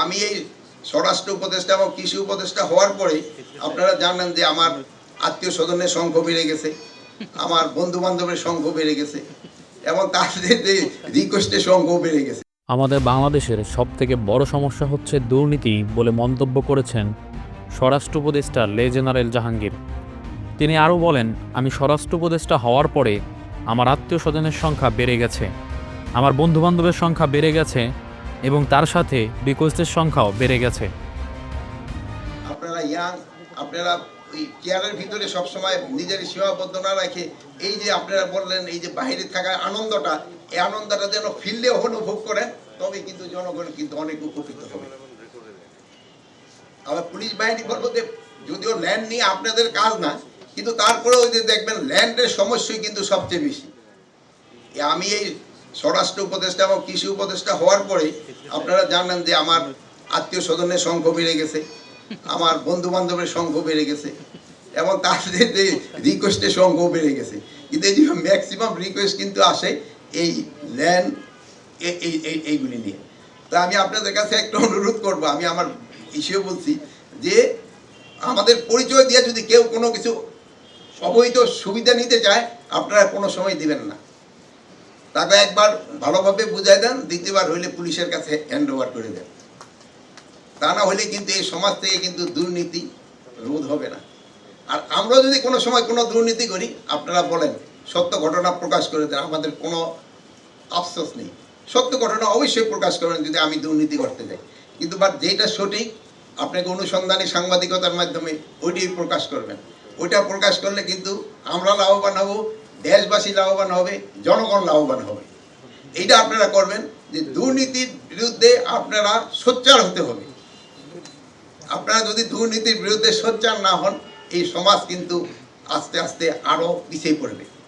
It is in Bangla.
আমি এই স্বরাষ্ট্র উপদেষ্টা এবং কৃষি উপদেষ্টা হওয়ার পরে আপনারা জানেন যে আমার আত্মীয় স্বজনের সংখ্যা বেড়ে গেছে, আমার বন্ধু বান্ধবের সংখ্যা বেড়ে গেছে এবং তাদের যে রিকোয়েস্টের সংখ্যাও বেড়ে গেছে। আমাদের বাংলাদেশের সবথেকে বড় সমস্যা হচ্ছে দুর্নীতি বলে মন্তব্য করেছেন স্বরাষ্ট্র উপদেষ্টা লে জেনারেল জাহাঙ্গীর। তিনি আরও বলেন, আমি স্বরাষ্ট্র উপদেষ্টা হওয়ার পরে আমার আত্মীয় স্বজনের সংখ্যা বেড়ে গেছে, আমার বন্ধুবান্ধবের সংখ্যা বেড়ে গেছে এবং তার সাথে রিকোয়েস্টের সংখ্যাও বেড়ে গেছে। আপনারা ইয়াং, আপনারা ওই চেয়ারের ভিতরে সবসময় নিজের সীমাবদ্ধ না রাখে এই যে আপনারা বললেন এই যে বাইরে থাকার আনন্দটা, এই আনন্দটা যেন ফিল্ডে অনুভব করেন, তবে কিন্তু জনগণ কিন্তু অনেক উপকৃত হবে। আবার পুলিশ বাহিনী বলবো যে যদিও ল্যান্ড নিয়ে আপনাদের কাজ না, কিন্তু তারপরে ওই যে দেখবেন ল্যান্ডের সমস্যাই কিন্তু সবচেয়ে বেশি। আমি এই স্বরাষ্ট্র উপদেষ্টা এবং কৃষি উপদেষ্টা হওয়ার পরে আপনারা জানেন যে আমার আত্মীয় স্বজনের সংখ্যা বেড়ে গেছে, আমার বন্ধু বান্ধবের সংখ্যা বেড়ে গেছে এবং তাদের যে রিকোয়েস্টের সংখ্যাও বেড়ে গেছে। কিন্তু এই যে ম্যাক্সিমাম রিকোয়েস্ট কিন্তু আসে এই ল্যান্ড এইগুলি নিয়ে। তা আমি আপনাদের কাছে একটা অনুরোধ করবো, আমি আমার ইস্যু বলছি যে আমাদের পরিচয় দিয়ে যদি কেউ কোনো কিছু অবৈধ সুবিধা নিতে চায় আপনারা কোনো সময় দিবেন না। তাকে একবার ভালোভাবে বুঝাই দেন, দ্বিতীয়বার হইলে পুলিশের কাছে হ্যান্ড ওভার করে দেন। তা না হলে কিন্তু এই সমাজ থেকে কিন্তু দুর্নীতি রোধ হবে না। আর আমরা যদি কোনো সময় কোনো দুর্নীতি করি আপনারা বলেন, সত্য ঘটনা প্রকাশ করে দেন, আমাদের কোনো আফসোস নেই। সত্য ঘটনা অবশ্যই প্রকাশ করেন যদি আমি দুর্নীতি করতে যাই, কিন্তু বাট যেটা সঠিক আপনাকে অনুসন্ধানী সাংবাদিকতার মাধ্যমে ওইটাই প্রকাশ করবেন। ওইটা প্রকাশ করলে কিন্তু আমরা লাভবান হব, দেশবাসী লাভবান হবে, জনগণ লাভবান হবে। এইটা আপনারা করবেন যে দুর্নীতির বিরুদ্ধে আপনারা সোচ্চার হতে হবে। আপনারা যদি দুর্নীতির বিরুদ্ধে সোচ্চার না হন এই সমাজ কিন্তু আস্তে আস্তে আরও পিছিয়ে পড়বে।